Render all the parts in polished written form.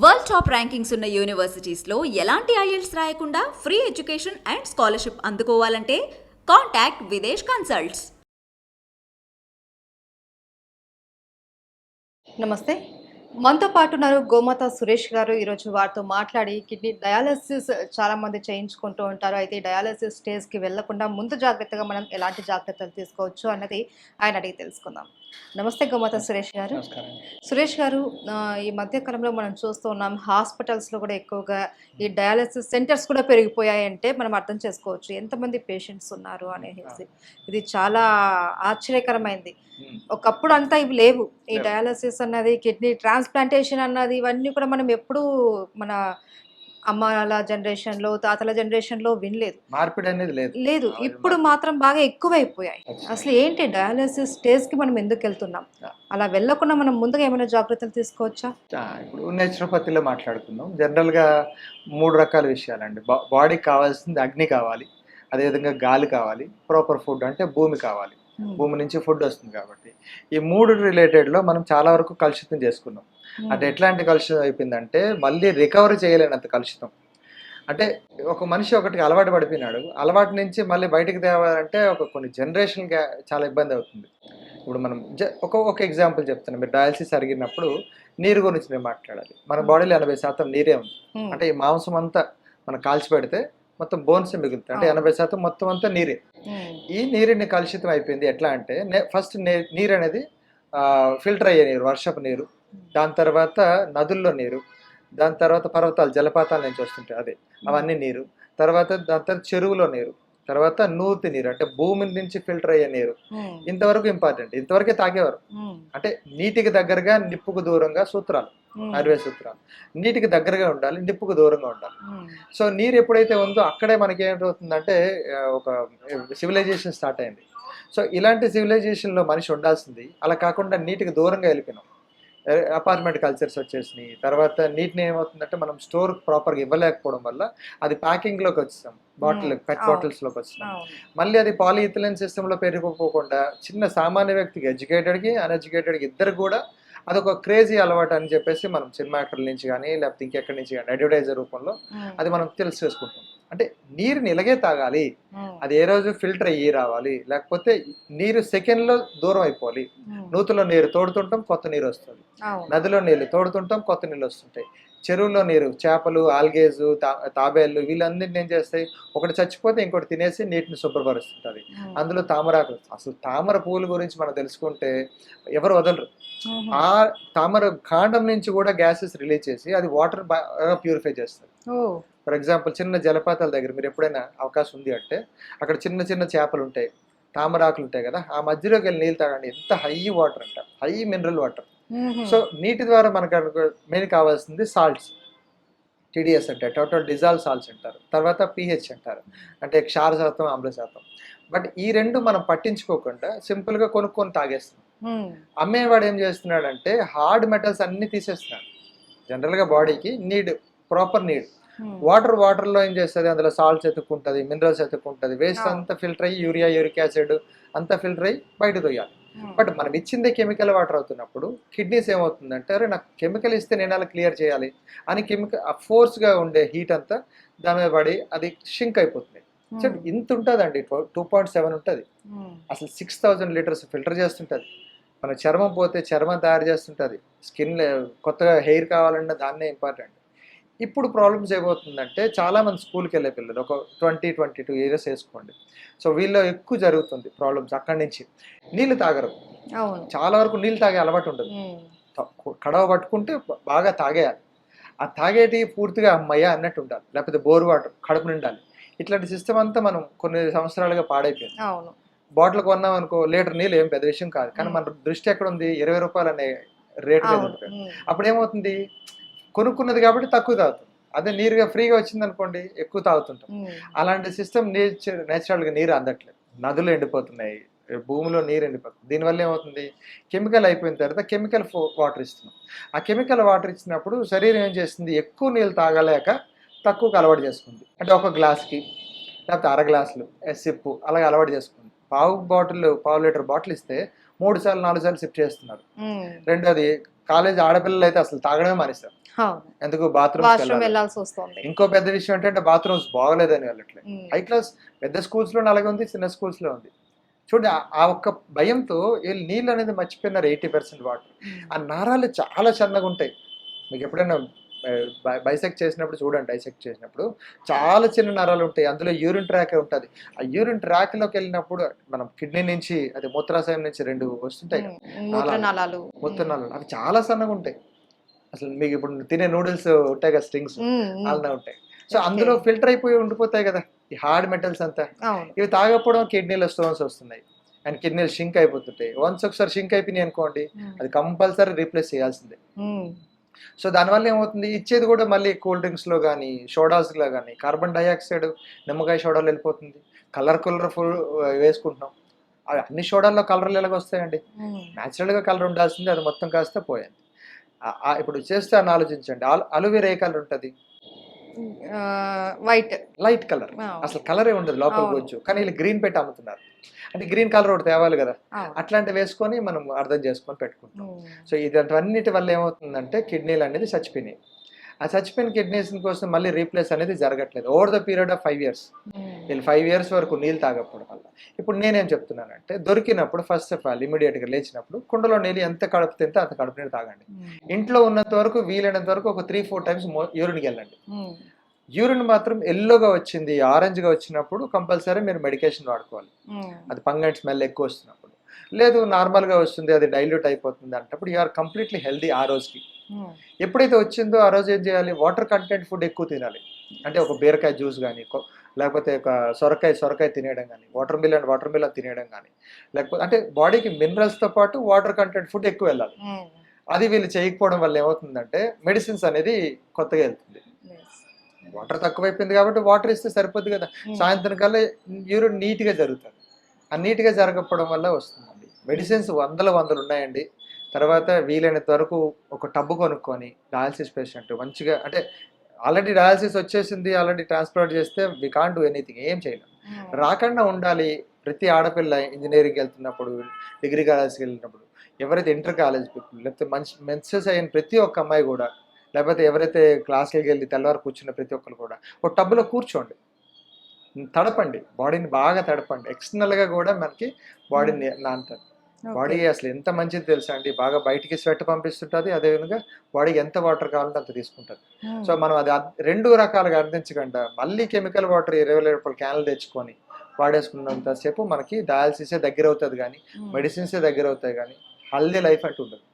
World top rankings ఉన్న యూనివర్సిటీస్లో ఎలాంటి IELTS రాయకుండా ఫ్రీ ఎడ్యుకేషన్ అండ్ స్కాలర్షిప్ అందుకోవాలంటే కాంటాక్ట్ విదేశ్ కన్సల్ట్స్. నమస్తే, మనతో పాటు ఉన్నారు గోమాత సురేష్ గారు. ఈరోజు వారితో మాట్లాడి కిడ్నీ డయాలసిస్ చాలామంది చేయించుకుంటూ ఉంటారు. అయితే డయాలసిస్ స్టేజ్కి వెళ్లకుండా ముందు జాగ్రత్తగా మనం ఎలాంటి జాగ్రత్తలు తీసుకోవచ్చు అన్నది ఆయన అడిగి తెలుసుకుందాం. నమస్తే గోమాత సురేష్ గారు. సురేష్ గారు, ఈ మధ్యకాలంలో మనం చూస్తూ ఉన్నాం హాస్పిటల్స్లో కూడా ఎక్కువగా ఈ డయాలసిస్ సెంటర్స్ కూడా పెరిగిపోయాయంటే మనం అర్థం చేసుకోవచ్చు ఎంతమంది పేషెంట్స్ ఉన్నారు అనేసి. ఇది చాలా ఆశ్చర్యకరమైంది. ఒకప్పుడు అంతా ఇవి లేవు. ఈ డయాలసిస్ అన్నది, కిడ్నీ ట్రాన్స్ప్లాంటేషన్ అన్నది, ఇవన్నీ కూడా మనం ఎప్పుడూ మన అమ్మల జనరేషన్లో, తాతల జనరేషన్లో వినలేదు, మార్పిడి అనేది లేదు. ఇప్పుడు మాత్రం బాగా ఎక్కువైపోయాయి. అసలు ఏంటి డయాలసిస్ స్టేజ్కి మనం ఎందుకు వెళ్తున్నాం? అలా వెళ్ళకుండా మనం ముందుగా ఏమైనా జాగ్రత్తలు తీసుకోవచ్చా? ఇప్పుడు నేచురోపతిలో మాట్లాడుకుందాం. జనరల్గా 3 రకాల విషయాలండి. బాడీకి కావాల్సింది అగ్ని కావాలి, అదేవిధంగా గాలి కావాలి, ప్రాపర్ ఫుడ్ అంటే భూమి కావాలి. భూమి నుంచి ఫుడ్ వస్తుంది కాబట్టి ఈ 3 రిలేటెడ్లో మనం చాలా వరకు కలుషితం చేసుకున్నాం. అంటే ఎట్లాంటి కలుషితం అయిపోయిందంటే మళ్ళీ రికవరీ చేయలేనంత కలుషితం. అంటే ఒక మనిషి ఒకటికి అలవాటు పడిపోయినాడు, అలవాటు నుంచి మళ్ళీ బయటకు తేవాలంటే కొన్ని జనరేషన్గా చాలా ఇబ్బంది అవుతుంది. ఇప్పుడు మనం ఒక ఎగ్జాంపుల్ చెప్తున్నాం. మీరు డయాలసిస్ అడిగినప్పుడు నీరు గురించి మేము మాట్లాడాలి. మన బాడీలో 80% నీరే ఉంది. అంటే ఈ మాంసం అంతా మనం కాల్చి పెడితే మొత్తం బోన్స్ మిగులుతాయి. అంటే 80% మొత్తం అంతా నీరే. ఈ నీరుని కలుషితం అయిపోయింది. ఎట్లా అంటే ఫస్ట్ నీరు అనేది ఫిల్టర్ అయ్యే నీరు, వర్షపు నీరు, దాని తర్వాత నదుల్లో నీరు, దాని తర్వాత పర్వతాలు, జలపాతాల నుంచి వస్తుంటాయి అదే, అవన్నీ నీరు. దాని తర్వాత చెరువులో నీరు, తర్వాత నూతి నీరు అంటే భూమి నుంచి ఫిల్టర్ అయ్యే నీరు. ఇంతవరకు ఇంపార్టెంట్, ఇంతవరకే తాగేవారు. అంటే నీటికి దగ్గరగా నిప్పుకు దూరంగా సూత్రాలు, ఆయుర్వేద సూత్రాలు. నీటికి దగ్గరగా ఉండాలి, నిప్పుకు దూరంగా ఉండాలి. సో నీరు ఎప్పుడైతే ఉందో అక్కడే మనకి ఏమవుతుందంటే ఒక సివిలైజేషన్ స్టార్ట్ అయింది. సో ఇలాంటి సివిలైజేషన్లో మనిషి ఉండాల్సింది అలా కాకుండా నీటికి దూరంగా వెళ్ళిపోయినాం. అపార్ట్మెంట్ కల్చర్స్ వచ్చేసినాయి. తర్వాత నీటిని ఏమవుతుందంటే మనం స్టోర్ ప్రాపర్గా ఇవ్వలేకపోవడం వల్ల అది ప్యాకింగ్లోకి వచ్చేసాం, పెట్ బాటిల్స్లోకి వచ్చేసాం. మళ్ళీ అది పాలిఇథిలిన్ సిస్టంలో పెరిగిపోకుండా చిన్న సామాన్య వ్యక్తికి, ఎడ్యుకేటెడ్కి అన్ఎడ్యుకేటెడ్కి ఇద్దరు కూడా అదొక క్రేజీ అలవాటు అని చెప్పేసి మనం సినిమా యాక్టర్ల నుంచి కానీ లేకపోతే ఇంకెక్కడి నుంచి కానీ అడ్వర్టైజర్ రూపంలో అది మనం చేసుకుంటాం. అంటే నీరుని ఇలాగే తాగాలి, అది ఏ రోజు ఫిల్టర్ అయ్యి రావాలి, లేకపోతే నీరు సెకండ్లో దూరం అయిపోవాలి. నూతులో నీరు తోడుతుంటాం, కొత్త నీరు వస్తుంది. నదిలో నీళ్ళు తోడుతుంటాం, కొత్త నీళ్ళు వస్తుంటాయి. చెరువులో నీరు, చేపలు, ఆల్గేజు, తాబేళ్ళు, వీళ్ళందరినీ ఏం చేస్తాయి, ఒకటి చచ్చిపోతే ఇంకోటి తినేసి నీటిని శుభ్రపరుస్తుంటుంది. అందులో తామరాకులు, అసలు తామర పువ్వుల గురించి మనం తెలుసుకుంటే ఎవరు వదలరు. ఆ తామర కాండం నుంచి కూడా గ్యాసెస్ రిలీజ్ చేసి అది వాటర్ బాగా ప్యూరిఫై చేస్తుంది. ఫర్ ఎగ్జాంపుల్ చిన్న జలపాతాల దగ్గర మీరు ఎప్పుడైనా అవకాశం ఉంది అంటే అక్కడ చిన్న చిన్న చేపలు ఉంటాయి, తామరాకులు ఉంటాయి కదా, ఆ మధ్యలోకి వెళ్ళి నీళ్ళు తాగండి, ఎంత హై వాటర్ అంట, హై మినరల్ వాటర్. సో నీటి ద్వారా మనకు మెయిన్ కావాల్సింది సాల్ట్స్, టీడీఎస్ అంటే టోటల్ డిజాల్వ్ సాల్ట్స్ అంటారు. తర్వాత పీహెచ్ అంటారు, అంటే క్షార శాతం, ఆమ్ల శాతం. బట్ ఈ రెండు మనం పట్టించుకోకుండా సింపుల్గా కొనుక్కొని తాగేస్తున్నాం. అమ్మేవాడు ఏం చేస్తున్నాడంటే హార్డ్ మెటల్స్ అన్ని తీసేస్తున్నాడు. జనరల్గా బాడీకి నీడ్, ప్రాపర్ నీడ్ వాటర్లో ఏం చేస్తుంది, అందులో సాల్ట్స్ ఎత్తుక్కుంటుంది, మినరల్స్ ఎత్తుక్కుంటుంది, వేస్ట్ అంతా ఫిల్టర్ అయ్యి యూరియా, యూరిక్ యాసిడ్ అంతా ఫిల్టర్ అయ్యి బయట తోయాలి. బట్ మనం ఇచ్చిందే కెమికల్ వాటర్ అవుతున్నప్పుడు కిడ్నీస్ ఏమవుతుందంటే అరే నాకు కెమికల్ ఇస్తే నేను అలా క్లియర్ చేయాలి అని కెమికల్ ఫోర్స్గా ఉండే హీట్ అంతా దాని మీద పడి అది షింక్ అయిపోతుంది. సో ఇంత ఉంటుందండి, 2.7 ఉంటుంది. అసలు 6000 లీటర్స్ ఫిల్టర్ చేస్తుంటుంది. మన చర్మం పోతే చర్మం తయారు చేస్తుంటుంది. స్కిన్ కొత్తగా హెయిర్ కావాలన్నా దాన్నే ఇంపార్టెంట్. ఇప్పుడు ప్రాబ్లమ్స్ ఏమవుతుందంటే చాలామంది స్కూల్కి వెళ్ళే పిల్లలు ఒక 20-22 ఇయర్స్ వేసుకోండి. సో వీళ్ళు ఎక్కువ జరుగుతుంది ప్రాబ్లమ్స్. అక్కడి నుంచి నీళ్ళు తాగరు, చాలా వరకు నీళ్ళు తాగే అలవాటు ఉండదు. కడవ పట్టుకుంటే బాగా తాగేయాలి. ఆ తాగేటి పూర్తిగా అమ్మయ్య అన్నట్టు ఉండాలి, లేకపోతే బోర్ వాటర్ కడుపు నిండాలి. ఇట్లాంటి సిస్టమ్ అంతా మనం కొన్ని సంవత్సరాలుగా పాడైపోయింది. బాటిల్ కొన్నాం అనుకో, లీటర్ నీళ్ళు ఏం పెద్ద విషయం కాదు, కానీ మన దృష్టి ఎక్కడ ఉంది, 20 రూపాయలు అనే రేటు మీద ఉంటుంది. అప్పుడు ఏమవుతుంది, కొనుక్కున్నది కాబట్టి తక్కువ తాగుతుంది. అదే నీరుగా ఫ్రీగా వచ్చింది అనుకోండి ఎక్కువ తాగుతుంటాం. అలాంటి సిస్టమ్ నేచురల్గా నీరు అందట్లేదు. నదులు ఎండిపోతున్నాయి, భూమిలో నీరు ఎండిపోతుంది. దీనివల్ల ఏమవుతుంది, కెమికల్ అయిపోయిన తర్వాత కెమికల్ వాటర్ ఇస్తున్నాం. ఆ కెమికల్ వాటర్ ఇచ్చినప్పుడు శరీరం ఏం చేస్తుంది, ఎక్కువ నీళ్ళు తాగలేక తక్కువకు అలవాటు చేసుకుంది. అంటే ఒక గ్లాస్కి లేకపోతే 1/2 గ్లాసులు సిప్పు అలాగే అలవాటు చేసుకుంది. పావు లీటర్ బాటిల్ ఇస్తే 3 సార్లు 4 సార్లు సిప్ చేస్తున్నారు. రెండోది కాలేజ్ ఆడపిల్లలు అయితే అసలు తాగడమే మానేస్తారు. ఎందుకు వాష్రూమ్ బాత్రూమ్ వెళ్ళాల్సి వస్తుంది. ఇంకో పెద్ద విషయం ఏంటంటే బాత్రూమ్స్ బాగలేదని వెళ్ళట్లేదు. హై క్లాస్ పెద్ద స్కూల్స్ లో అలాగే ఉంది, చిన్న స్కూల్స్ లో ఉంది. చూడండి ఆ ఒక్క భయంతో వీళ్ళు నీళ్ళు అనేది మర్చిపోయినారు. 80% వాటర్. ఆ నారాలు చాలా సన్నగా ఉంటాయి. మీకు ఎప్పుడైనా బైసెక్ట్ చేసినప్పుడు చూడండి, డైసెక్ట్ చేసినప్పుడు చాలా చిన్న నరాలు ఉంటాయి. అందులో యూరిన్ ట్రాక్ ఉంటుంది. ఆ యూరిన్ ట్రాక్ లోకి వెళ్ళినప్పుడు మనం కిడ్నీ నుంచి అది మూత్రాశయం నుంచి 2 వస్తుంటాయి కదా, మూత్రనాళాలు. మూత్రనాళాలు అవి చాలా సన్నగా ఉంటాయి. అసలు మీకు ఇప్పుడు తినే నూడిల్స్ ఉంటాయి కదా, స్ట్రింగ్స్ అలా ఉంటాయి. సో అందులో ఫిల్టర్ అయిపోయి ఉండిపోతాయి కదా ఈ హార్డ్ మెటల్స్ అంతా. ఇవి తాగకపోవడం కిడ్నీలో స్టోన్స్ వస్తున్నాయి అండ్ కిడ్నీలు షింక్ అయిపోతుంటాయి. వన్స్ ఒకసారి షింక్ అయిపోయినాయి అనుకోండి, అది కంపల్సరీ రీప్లేస్ చేయాల్సిందే. సో దానివల్ల ఏమవుతుంది, ఇచ్చేది కూడా మళ్ళీ కూల్ డ్రింక్స్లో కానీ సోడాస్లో కానీ కార్బన్ డైఆక్సైడ్ నిమ్మకాయ సోడాలు వెళ్ళిపోతుంది. కలర్ఫుల్ వేసుకుంటున్నాం. అన్ని సోడాల్లో కలర్లు ఎలాగ వస్తాయండి? న్యాచురల్గా కలర్ ఉండాల్సింది, అది మొత్తం కాస్త పోయింది. ఇప్పుడు చేస్తే అని ఆలోచించండి, అలోవెరా ఏ కలర్ ఉంటుంది? White, light colour. అసలు కలరే ఉండదు లోపలికి వచ్చు, కానీ వీళ్ళు గ్రీన్ పెట్టి అమ్ముతున్నారు. అంటే గ్రీన్ కలర్ ఒకటి తేవాలి కదా, అట్లాంటివి వేసుకొని మనం అర్థం చేసుకొని పెట్టుకుంటాం. సో ఇదంటన్నిటి వల్ల ఏమవుతుందంటే కిడ్నీలు అనేది చచ్చిపోయినాయి. ఆ చచ్చిపోయిన కిడ్నీస్ కోసం మళ్ళీ రీప్లేస్ అనేది జరగట్లేదు over the period of 5 years. వీళ్ళు 5 years వరకు నీళ్ళు తాగకపోవడం వల్ల. ఇప్పుడు నేనేం చెప్తున్నానంటే, దొరికినప్పుడు ఫస్ట్ ఆఫ్ ఆల్ ఇమీడియట్గా లేచినప్పుడు కుండలో నీళ్ళు ఎంత కడుపు తింటే అంత కడుపు నీళ్ళు తాగండి. ఇంట్లో ఉన్నంత వరకు వీలైనంత వరకు ఒక 3-4 times యూరిన్కి వెళ్ళండి. యూరిన్ మాత్రం ఎల్లోగా వచ్చింది, ఆరెంజ్గా వచ్చినప్పుడు కంపల్సరీ మీరు మెడికేషన్ వాడుకోవాలి. అది పంగంటి స్మెల్ ఎక్కువ వస్తున్నప్పుడు. లేదు నార్మల్గా వస్తుంది, అది డైల్యూట్ అయిపోతుంది అంటప్పుడు యూఆర్ కంప్లీట్లీ హెల్దీ ఆ రోజుకి. ఎప్పుడైతే వచ్చిందో ఆ రోజు ఏం చేయాలి, వాటర్ కంటెంట్ ఫుడ్ ఎక్కువ తినాలి. అంటే ఒక బీరకాయ జ్యూస్ కానీ, లేకపోతే ఒక సొరకాయ తినేయడం కానీ, వాటర్ మిలన్ తినేయడం కానీ, లేకపోతే అంటే బాడీకి మినరల్స్తో పాటు వాటర్ కంటెంట్ ఫుడ్ ఎక్కువ వెళ్ళాలి. అది వీళ్ళు చేయకపోవడం వల్ల ఏమవుతుందంటే మెడిసిన్స్ అనేది కొత్తగా వెళ్తుంది. వాటర్ తక్కువైపోయింది కాబట్టి వాటర్ ఇస్తే సరిపోద్ది కదా, సాయంత్రం కల్లా యూరిన్ నీట్గా జరుగుతుంది. ఆ నీట్గా జరగకపోవడం వల్ల వస్తుందండి. మెడిసిన్స్ వందలు ఉన్నాయండి. తర్వాత వీలైనంత వరకు ఒక టబ్బు కొనుక్కొని డయాలసిస్ పేషెంట్ మంచిగా, అంటే ఆల్రెడీ డయాలసిస్ వచ్చేసింది, ఆల్రెడీ ట్రాన్స్ప్లాంట్ చేస్తే వి కాంట్ డూ ఎనీథింగ్, ఏం చేయలేం. రాకుండా ఉండాలి. ప్రతి ఆడపిల్ల ఇంజనీరింగ్కి వెళ్తున్నప్పుడు, డిగ్రీ కాలేజ్కి వెళ్ళినప్పుడు, ఎవరైతే ఇంటర్ కాలేజ్ పీపుల్, లేకపోతే మెన్సెస్ అయిన ప్రతి ఒక్క అమ్మాయి కూడా, లేకపోతే ఎవరైతే క్లాసులకి వెళ్ళి తెల్లవారు కూర్చున్న ప్రతి ఒక్కరు కూడా ఒక టబ్బులో కూర్చోండి, తడపండి, బాడీని బాగా తడపండి. ఎక్స్టర్నల్గా కూడా మనకి బాడీని నానుతుంది. బాడీ అసలు ఎంత మంచిది తెలుసా అండి, బాగా బయటికి స్వెట్ పంపిస్తుంటుంది, అదేవిధంగా బాడీకి ఎంత వాటర్ కావాలంటే అంత తీసుకుంటుంది. సో మనం అది 2 రకాలుగా అర్థించకుండా మళ్ళీ కెమికల్ వాటర్ 20 రూపాయల క్యాన్లు తెచ్చుకొని వాడేసుకున్నంతసేపు మనకి డయాలసిసే దగ్గర అవుతుంది కానీ, మెడిసిన్సే దగ్గర అవుతాయి కానీ హెల్దీ లైఫ్ అంటూ ఉండదు.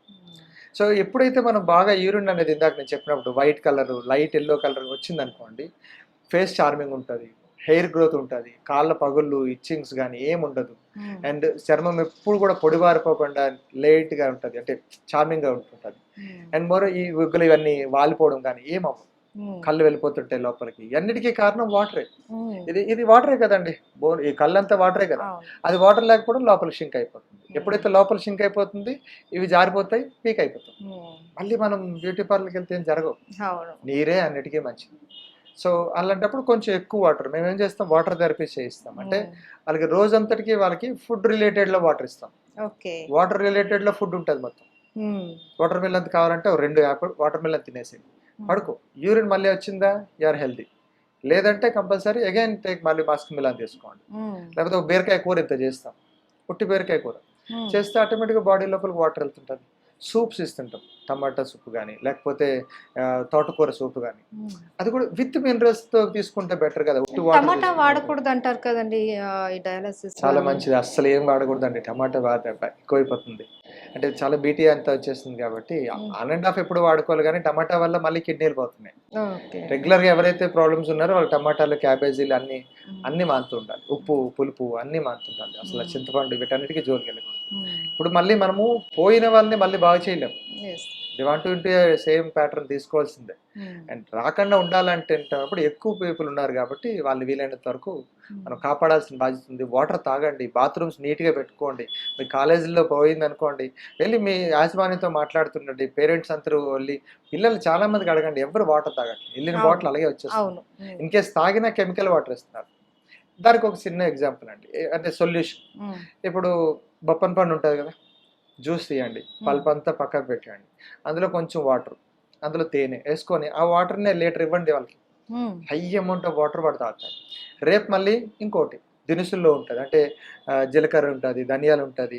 సో ఎప్పుడైతే మనం బాగా యూరిన్ అనేది ఇందాక నేను చెప్పినప్పుడు white colour, light yellow colour వచ్చిందనుకోండి, ఫేస్ చార్మింగ్ ఉంటుంది, హెయిర్ గ్రోత్ ఉంటుంది, కాళ్ళ పగుళ్ళు, ఇచ్చింగ్స్ కానీ ఏముండదు. అండ్ చర్మం ఎప్పుడు కూడా పొడిబారిపోకుండా లైట్గా ఉంటుంది, అంటే చార్మింగ్గా ఉంటుంటుంది. అండ్ మరో ఈ విగ్గులు ఇవన్నీ వాలిపోవడం కానీ ఏమవ్వదు, కళ్ళు వెళ్ళిపోతుంటాయి లోపలికి. అన్నిటికీ కారణం వాటరే. ఇది వాటరే కదండి, ఈ కళ్ళంతా వాటరే కదా. అది వాటర్ లేకపోవడం లోపల షింక్ అయిపోతుంది. ఎప్పుడైతే లోపల షింక్ అయిపోతుంది, ఇవి జారిపోతాయి, పీక్ అయిపోతాయి. మళ్ళీ మనం బ్యూటీ పార్లర్కి వెళ్తే ఏం జరగవు, నీరే అన్నిటికీ మంచిది. సో అలాంటప్పుడు కొంచెం ఎక్కువ వాటర్ మేము ఏం చేస్తాం, వాటర్ థెరపీ చేయిస్తాం. అంటే వాళ్ళకి రోజంతటికి వాళ్ళకి ఫుడ్ రిలేటెడ్లో వాటర్ ఇస్తాం. వాటర్ రిలేటెడ్లో ఫుడ్ ఉంటుంది మొత్తం. వాటర్ మిలన్ కావాలంటే 2 యాపిల్ వాటర్ మిలన్ తినేసి పడుకో, యూరిన్ మళ్ళీ వచ్చిందా యూఆర్ హెల్దీ. లేదంటే కంపల్సరీ అగైన్ టేక్ మళ్ళీ మస్క్ మిలన్ తీసుకోండి. లేకపోతే ఒక బీరకాయ కూర ఇంత చేస్తాం, పుట్టి బీరకాయ కూర చేస్తే ఆటోమేటిక్గా బాడీ లోపలికి వాటర్ వెళ్తుంటుంది. సూప్స్ ఇస్తుంటాం, టమాటా సూప్ కానీ, లేకపోతే తోటకూర సూప్ కానీ, అది కూడా విత్ మినరల్స్తో తీసుకుంటే బెటర్ కదా. టమాటా వాడకూడదు అంటారు కదండి ఈ డయాలసిస్. చాలా మంచిది, అస్సలు ఏం వాడకూడదు అండి. టమాటా వాడితే ఎక్కువైపోతుంది, అంటే చాలా బీటీ అంతా వచ్చేస్తుంది కాబట్టి 1.5 ఎప్పుడు వాడుకోవాలి. కానీ టమాటా వల్ల మళ్ళీ కిడ్నీలు పోతున్నాయి. రెగ్యులర్గా ఎవరైతే ప్రాబ్లమ్స్ ఉన్నారో వాళ్ళు టమాటాలు, క్యాబేజీలు అన్ని మానుతూ ఉండాలి. ఉప్పు, పులుపు అన్ని మానుతుండాలి. అసలు చింతపండు వీటన్నిటికీ జోలికి వెళ్ళకూడదు. ఇప్పుడు మళ్ళీ మనము పోయిన వాళ్ళని మళ్ళీ బాగా చేయలేము. They want to same pattern తీసుకోవాల్సిందే. అండ్ రాకుండా ఉండాలంటే అప్పుడు ఎక్కువ పీపుల్ ఉన్నారు కాబట్టి వాళ్ళు వీలైనంత వరకు మనం కాపాడాల్సిన బాధ్యత ఉంది. వాటర్ తాగండి, బాత్రూమ్స్ నీట్గా పెట్టుకోండి. మీ కాలేజీలో పోయింది అనుకోండి, వెళ్ళి మీ యాజమాన్యంతో మాట్లాడుతుండండి. పేరెంట్స్ అందరూ వెళ్ళి పిల్లలు చాలా మందికి అడగండి, ఎవరు వాటర్ తాగండి, వెళ్ళిన బాటిల్ అలాగే వచ్చేస్తుంది. ఇన్ కేస్ తాగినా కెమికల్ వాటర్ ఇస్తున్నారు. దానికి ఒక చిన్న ఎగ్జాంపుల్ అండి, అంటే సొల్యూషన్. ఇప్పుడు బొప్పన్ పండు ఉంటుంది కదా, జ్యూస్ తీయండి, పల్ప్ అంతా పక్కకు పెట్టండి, అందులో కొంచెం వాటర్, అందులో తేనె వేసుకొని ఆ వాటర్నే లీటర్ ఇవ్వండి వాళ్ళకి. హై అమౌంట్ ఆఫ్ వాటర్ వాడు తాగుతాడు. రేపు మళ్ళీ ఇంకోటి దినుసుల్లో ఉంటుంది, అంటే జీలకర్ర ఉంటుంది, ధనియాలు ఉంటుంది,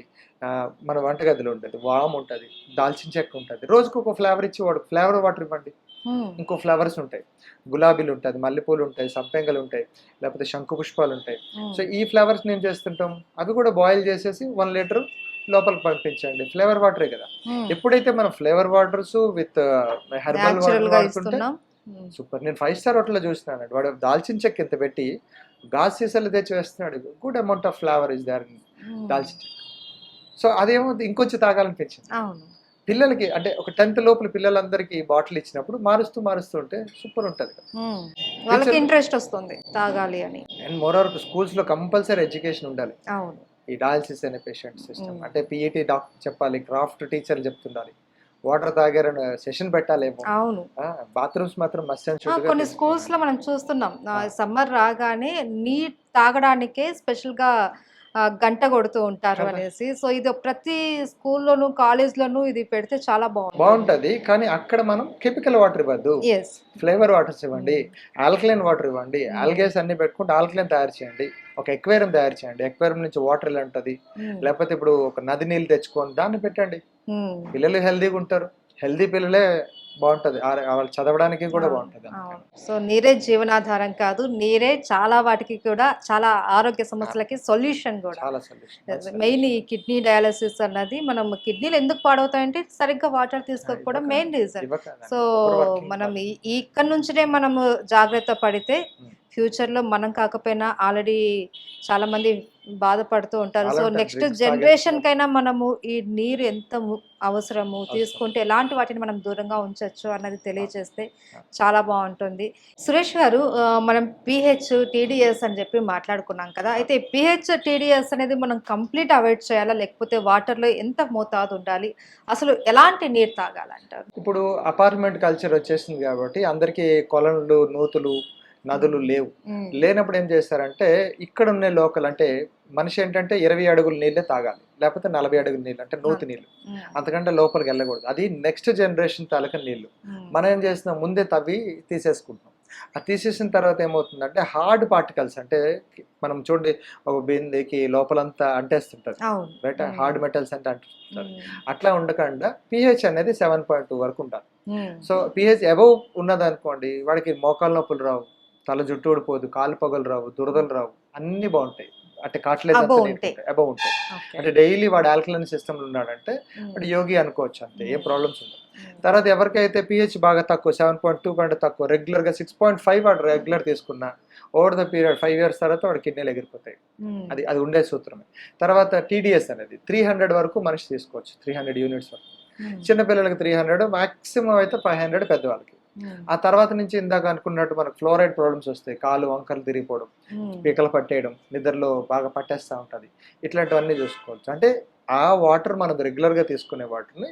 మన వంటగదిలో ఉంటుంది, వాము ఉంటుంది, దాల్చిన చెక్క ఉంటుంది. రోజుకు ఒక ఫ్లేవర్ ఇచ్చి వాడు ఫ్లేవర్ వాటర్ ఇవ్వండి. ఇంకో ఫ్లవర్స్ ఉంటాయి, గులాబీలు ఉంటుంది, మల్లెపూలు ఉంటాయి, సంపెంగలు ఉంటాయి, లేకపోతే శంకు పుష్పాలు ఉంటాయి. సో ఈ ఫ్లవర్స్ ఏం చేస్తుంటాం, అవి కూడా బాయిల్ చేసేసి 1 లీటర్ లోపలికి పంపించండి, ఫ్లేవర్ వాటరే కదా. ఎప్పుడైతే మనం flavour waters with herbal water వాడుతుంటే సూపర్. నేను 5 స్టార్ హోటల్లో చూస్తున్నాను, వాడు దాల్చిన చెక్క ఇంత పెట్టి గాజు సీసాలు తెచ్చి వేస్తున్నాడు. Good amount of flavour is there in దాల్చిన చెక్క. సో అదేమో ఇంకొంచెం తాగాలనిపించింది పిల్లలకి. అంటే ఒక 10th లోపల పిల్లలందరికీ బాటిల్ ఇచ్చినప్పుడు మారుస్తూ ఉంటే సూపర్ ఉంటుంది, వాళ్ళకి ఇంట్రెస్ట్ వస్తుంది తాగాలి అని. అండ్ మోర్ ఓవర్ స్కూల్స్ లో కంపల్సరీ ఎడ్యుకేషన్ ఉండాలి. అవును, ఈ డయాలసిస్ అనే పేషెంట్ సిస్టమ్ అంటే పీఈటీ డాక్టర్ చెప్పాలి, క్రాఫ్ట్ టీచర్లు చెప్తుండాలి, వాటర్ తాగారని సెషన్ పెట్టాలేమో. అవును, బాత్రూమ్స్ మాత్రం మస్ట్ అండ్ షుడ్. కొన్ని స్కూల్స్ లో మనం చూస్తున్నాం సమ్మర్ రాగానే నీట్ తాగడానికే స్పెషల్ గా గంట కొడుతూ ఉంటారు అనేసి. సో ఇది ప్రతి స్కూల్లోను కాలేజ్లోను ఇది పెడితే చాలా బాగుంటది. కానీ అక్కడ మనం కెమికల్ వాటర్ ఇవ్వద్దు, ఫ్లేవర్ వాటర్స్ ఇవ్వండి, ఆల్కలైన్ వాటర్ ఇవ్వండి. ఆల్గేస్ అన్ని పెట్టుకుంటే ఆల్కలైన్ తయారు చేయండి, ఒక ఎక్వేరియం తయారు చేయండి, ఎక్వేరియం నుంచి వాటర్ ఎలా ఉంటుంది, లేకపోతే ఇప్పుడు ఒక నది నీళ్ళు తెచ్చుకొని దాన్ని పెట్టండి. పిల్లలు హెల్దీగా ఉంటారు, హెల్దీ పిల్లలే బాగుంటది, వాళ్ళు చదవడానికి కూడా బాగుంటది. సో నీరే జీవనాధారం కాదు, నీరే చాలా వాటికి కూడా, చాలా ఆరోగ్య సమస్యలకి సొల్యూషన్ కూడా. మెయిన్ ఈ కిడ్నీ డయాలసిస్ అన్నది, మనం కిడ్నీలు ఎందుకు పాడవుతాయంటే సరిగ్గా వాటర్ తీసుకోకపోవడం మెయిన్ రీజన్. సో మనం ఇక్కడ నుంచినే మనము జాగ్రత్త పడితే ఫ్యూచర్ లో మనం కాకపోయినా ఆల్రెడీ చాలా మంది బాధపడుతూ ఉంటారు. సో నెక్స్ట్ జనరేషన్ కైనా మనము ఈ నీరు ఎంత అవసరము తీసుకుంటే ఎలాంటి వాటిని మనం దూరంగా ఉంచవచ్చు అన్నది తెలియజేస్తే చాలా బాగుంటుంది. సురేష్ గారు, మనం పిహెచ్ టీడీఎస్ అని చెప్పి మాట్లాడుకున్నాం కదా, అయితే పిహెచ్ టీడీఎస్ అనేది మనం కంప్లీట్ అవాయిడ్ చేయాలా, లేకపోతే వాటర్లో ఎంత మోతాదు ఉండాలి, అసలు ఎలాంటి నీరు తాగాలంటారు? ఇప్పుడు అపార్ట్మెంట్ కల్చర్ వచ్చేసింది కాబట్టి అందరికీ కొలనులు, నూతులు, నదులు లేనప్పుడు ఏం చేస్తారంటే ఇక్కడ ఉన్న లోకల్, అంటే మనిషి ఏంటంటే 20 అడుగుల నీళ్ళే తాగాలి, లేకపోతే 40 అడుగుల నీళ్ళు, అంటే నూతి నీళ్ళు, అంతకంటే లోపలికి వెళ్ళకూడదు. అది నెక్స్ట్ జనరేషన్ తాలూకా నీళ్ళు. మనం ఏం చేస్తున్నాం, ముందే తవ్వి తీసేసుకుంటాం. అది తీసేసిన తర్వాత ఏమవుతుందంటే హార్డ్ పార్టికల్స్, అంటే మనం చూడండి ఒక బిందెకి లోపలంతా అంటేస్తుంటారు, రైట్, హార్డ్ మెటల్స్ అంటే అంటుంటారు. అట్లా ఉండకుండా పిహెచ్ అనేది 7.2 వరకు ఉండాలి. సో పిహెచ్ అబౌవ్ ఉన్నదనుకోండి, వాడికి మోకాలు నొప్పులు రావు, తల జుట్టు ఊడిపోదు, కాలు పగలు రావు, దురదలు రావు, అన్ని బాగుంటాయి. అంటే కాట్లేదు అబౌవ్ ఉంటాయి. అంటే డైలీ వాడు ఆల్కలైన్ సిస్టమ్ ఉన్నాడంటే వాడు యోగి అనుకోవచ్చు, అంతే, ఏం ప్రాబ్లమ్స్ ఉండవు. తర్వాత ఎవరికైతే పిహెచ్ బాగా తక్కువ, 7.2 కంటే తక్కువ, రెగ్యులర్గా 6.5 వాడు రెగ్యులర్ తీసుకున్నా ఓవర్ ద పీరియడ్ 5 years తర్వాత వాడు కిడ్నీలు ఎగిరిపోతాయి. అది ఉండే సూత్రమే. తర్వాత టీడీఎస్ అనేది 300 వరకు మనిషి తీసుకోవచ్చు, 300 యూనిట్స్ వరకు. చిన్నపిల్లలకి 300, మాక్సిమం అయితే 500 పెద్దవాళ్ళకి. ఆ తర్వాత నుంచి ఇందాక అనుకున్నట్టు మనకు ఫ్లోరైడ్ ప్రాబ్లమ్స్ వస్తాయి, కాలు వంకలు తిరిగిపోవడం, పీకలు పట్టేయడం, నిద్రలో బాగా పట్టేస్తూ ఉంటుంది, ఇట్లాంటివన్నీ చూసుకోవచ్చు. అంటే ఆ వాటర్ మనం రెగ్యులర్గా తీసుకునే వాటర్ని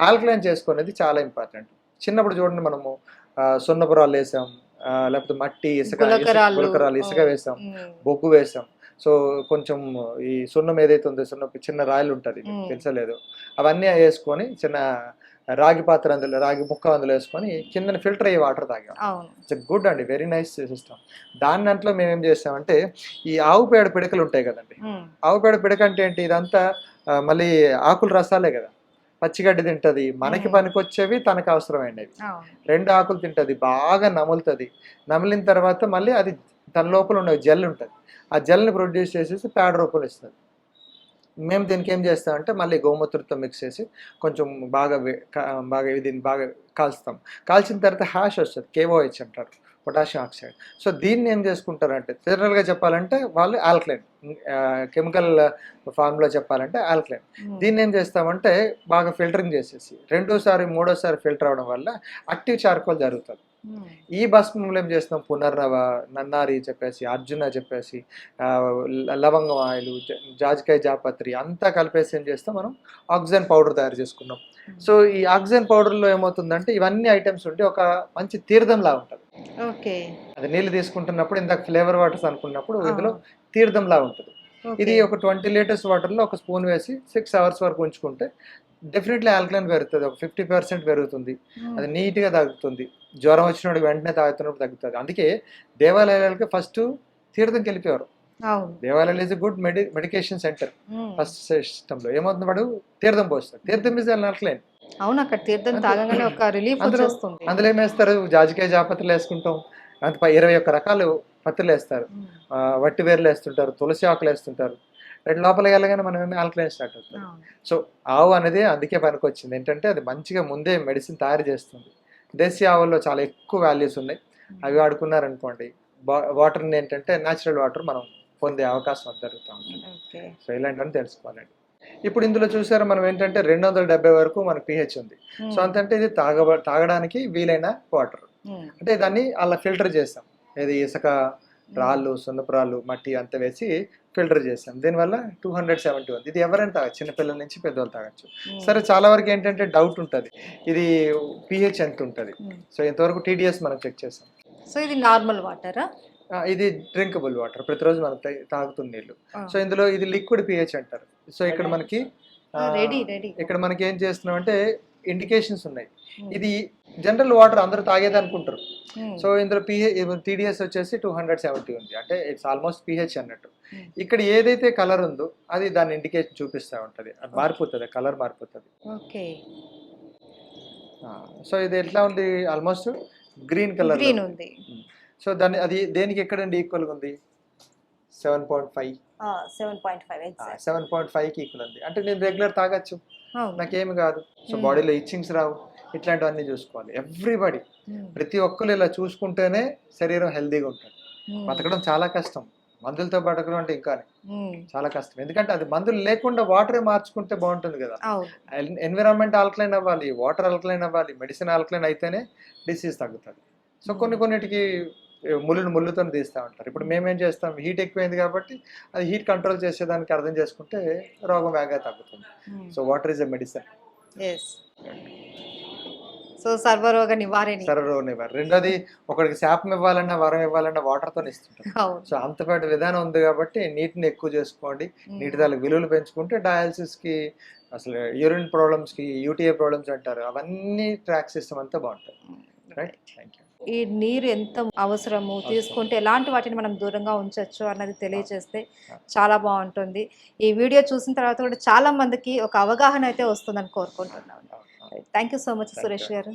ఆల్కలైన్ చేసుకునేది చాలా ఇంపార్టెంట్. చిన్నప్పుడు చూడండి, మనము సున్నపురాలు వేసాం, లేకపోతే మట్టి, ఇసుక, గులకరాలు, ఇసుక వేసాం, బొగ్గు వేసాం. సో కొంచెం ఈ సున్నం ఏదైతే ఉందో, చిన్న రాయలు ఉంటుంది, తెలుసలేదు, అవన్నీ వేసుకొని చిన్న రాగి పాత్ర, అందులో రాగి ముక్క అందులో వేసుకొని కింద ఫిల్టర్ అయ్యే వాటర్ తాగాం. ఇట్స్ గుడ్ అండి, వెరీ నైస్ సిస్టమ్. దాని దాంట్లో మేము ఏం చేస్తామంటే ఈ ఆవు పేడ పిడకలు ఉంటాయి కదండి, ఆవు పేడ పిడక అంటే ఏంటి, ఇదంతా మళ్ళీ ఆకుల రసాలే కదా, పచ్చిగడ్డి తింటది, మనకి పనికొచ్చేవి తనకు అవసరమైనవి. 2 ఆకులు తింటది, బాగా నములుతుంది, నమిలిన తర్వాత మళ్ళీ అది తన లోపల ఉన్న జెల్ ఉంటుంది, ఆ జెల్ని ప్రొడ్యూస్ చేసేసి పేడ రూపంలో ఇస్తుంది. మేము దీనికి ఏం చేస్తామంటే మళ్ళీ గోమూత్రంతో మిక్స్ చేసి కొంచెం బాగా దీన్ని బాగా కాల్చుతాం. కాల్చిన తర్వాత హ్యాష్ వస్తుంది, KOH అంటారు, పొటాషియం ఆక్సైడ్. సో దీన్ని ఏం చేసుకుంటారంటే, జనరల్గా చెప్పాలంటే వాళ్ళు ఆల్కలైన్, కెమికల్ ఫార్ములా చెప్పాలంటే ఆల్కలైన్. దీన్ని ఏం చేస్తామంటే బాగా ఫిల్టరింగ్ చేసేసి 2వ, 3వసారి ఫిల్టర్ అవడం వల్ల యాక్టివ్ చార్కోల్ జరుగుతుంది. ఈ భస్మంలో ఏం చేస్తాం, పునర్నవ, నన్నారి చెప్పేసి, అర్జున చెప్పేసి, లవంగం ఆయిల్, జాజికాయ, జాపత్రి అంతా కలిపేసి ఏం చేస్తాం, మనం ఆక్సిజన్ పౌడర్ తయారు చేసుకున్నాం. సో ఈ ఆక్సిజన్ పౌడర్లో ఏమవుతుందంటే ఇవన్నీ ఐటమ్స్ ఉంటే ఒక మంచి తీర్థంలా ఉంటుంది. ఓకే, అది నీళ్ళు తీసుకుంటున్నప్పుడు ఇందాక ఫ్లేవర్ వాటర్స్ అనుకున్నప్పుడు ఇందులో తీర్థంలా ఉంటుంది. ఇది ఒక 20 లీటర్స్ వాటర్లో ఒక స్పూన్ వేసి 6 అవర్స్ వరకు ఉంచుకుంటే డెఫినెట్లీ ఆల్కలైన్ పెరుగుతుంది, ఒక 50% పెరుగుతుంది. అది నీట్గా తగ్గుతుంది. జ్వరం వచ్చినప్పుడు వెంటనే తాగుతున్నప్పుడు తగ్గుతుంది. అందుకే దేవాలయాలకి ఫస్ట్ తీర్థంకి వెళ్ళిపోయారు. దేవాలయాలు is good medication centre. First సిస్టంలో ఏమవుతుంది, వాడు తీర్థం పోస్తారు. తీర్థం ఇస్ ఆల్కలైన్. అవును, అక్కడ తీర్థం తాగగానే ఒక రిలీఫ్ వచ్చేస్తుంది. అందులో ఏం వేస్తారు, జాజికాయ జాపత్రులు వేసుకుంటాం, అంత 21 రకాలు పత్రులు వేస్తారు, వట్టి వేర్లు వేస్తుంటారు, తులసి ఆకులు వేస్తుంటారు. లోపలికి వెళ్ళగానే మనం ఏమి ఆల్కలైన్ స్టార్ట్ అవుతుంది. సో ఆవు అనేది అందుకే పనికొచ్చింది. ఏంటంటే అది మంచిగా ముందే మెడిసిన్ తయారు చేస్తుంది. దేశీ ఆవుల్లో చాలా ఎక్కువ వాల్యూస్ ఉన్నాయి. అవి వాడుకున్నారనుకోండి, వాటర్ని ఏంటంటే న్యాచురల్ వాటర్ మనం పొందే అవకాశం జరుగుతూ ఉంటుంది. సో ఇలాంటివన్నీ తెలుసుకోవాలండి. ఇప్పుడు ఇందులో చూసారా, మనం ఏంటంటే 270 వరకు మనకు pH ఉంది. సో అంతంటే ఇది తాగడానికి వీలైన వాటర్. అంటే దాన్ని అలా ఫిల్టర్ చేసాం. ఇది ఇసుక, రాళ్ళు, సున్నపు రాళ్ళు, మట్టి అంతా వేసి ఫిల్టర్ చేసాం. దీనివల్ల 270 ఉంది. ఇది ఎవరైనా తాగచ్చు, చిన్నపిల్లల నుంచి పెద్దవాళ్ళు తాగచ్చు. సరే, చాలా వరకు ఏంటంటే డౌట్ ఉంటుంది, ఇది pH ఎంత ఉంటుంది. సో ఇంతవరకు TDS మనం చెక్ చేసాం. సో ఇది నార్మల్ వాటరా? ఇది డ్రింకబుల్ వాటర్, ప్రతిరోజు మనం తాగుతున్న నీళ్ళు. సో ఇందులో ఇది లిక్విడ్ pH అంటారు. సో ఇక్కడ మనకి ఇక్కడ మనకి ఏం చేస్తున్నాం అంటే ఇండికేషన్స్ ఉన్నాయి. ఇది జనరల్ వాటర్ అందరూ తాగేది అనుకుంటారు. సో ఇందులో TDS వచ్చేసి 270 ఉంది. అంటే ఇట్స్ ఆల్మోస్ట్ pH అన్నట్టు. ఇక్కడ ఏదైతే కలర్ ఉందో అది దాని ఇండికేషన్ చూపిస్తూ ఉంటుంది. అది మారిపోతుంది, కలర్ మారిపోతుంది. సో ఇది ఎట్లా ఉంది, ఆల్మోస్ట్ గ్రీన్ కలర్ ఉంది. సో దాన్ని అది దేనికి ఎక్కడండి ఈక్వల్గా ఉంది, 7.5. 7.5కి ఈక్వల్ ఉంది. అంటే నేను రెగ్యులర్ తాగొచ్చు, నాకేమి కాదు. సో బాడీలో ఇచ్చింగ్స్ రావు, ఇట్లాంటివన్నీ చూసుకోవాలి. ఎవ్రీబడి, ప్రతి ఒక్కరు ఇలా చూసుకుంటేనే శరీరం హెల్దీగా ఉంటుంది. బతకడం చాలా కష్టం, మందులతో బతకడం అంటే ఇంకా చాలా కష్టం. ఎందుకంటే అది మందులు లేకుండా వాటరే మార్చుకుంటే బాగుంటుంది కదా. ఎన్విరాన్మెంట్ ఆల్కలైన్ అవ్వాలి, వాటర్ ఆల్కలైన్ అవ్వాలి, మెడిసిన్ ఆల్కలైన్ అయితేనే డిసీజ్ తగ్గుతుంది. సో కొన్నిటికి ముళ్ళుతో తీస్తూ ఉంటారు. ఇప్పుడు మేమేం చేస్తాం, హీట్ ఎక్కువైంది కాబట్టి అది హీట్ కంట్రోల్ చేసేదానికి అర్థం చేసుకుంటే రోగం వేగంగా తగ్గుతుంది. So water is a medicine. So సర్వరోగ నివారణ. రెండోది, ఒకరికి శాపం ఇవ్వాలన్నా వరం ఇవ్వాలన్నా వాటర్తో ఇస్తుంటారు. సో అంతపాటి విధానం ఉంది కాబట్టి నీటిని ఎక్కువ చేసుకోండి. నీటి తాలూకు విలువలు పెంచుకుంటే డయాలసిస్కి, అసలు యూరిన్ ప్రాబ్లమ్స్కి, UTI ప్రాబ్లమ్స్ అంటారు, అవన్నీ ట్రాక్ సిస్టమ్ అంతా బాగుంటుంది. Right, thank you. ఈ నీరు ఎంత అవసరము, తీసుకుంటే ఎలాంటి వాటిని మనం దూరంగా ఉంచవచ్చు అన్నది తెలియజేస్తే చాలా బాగుంటుంది. ఈ వీడియో చూసిన తర్వాత కూడా చాలా మందికి ఒక అవగాహన అయితే వస్తుందని కోరుకుంటున్నాను. Thank you so much Suresh గారు.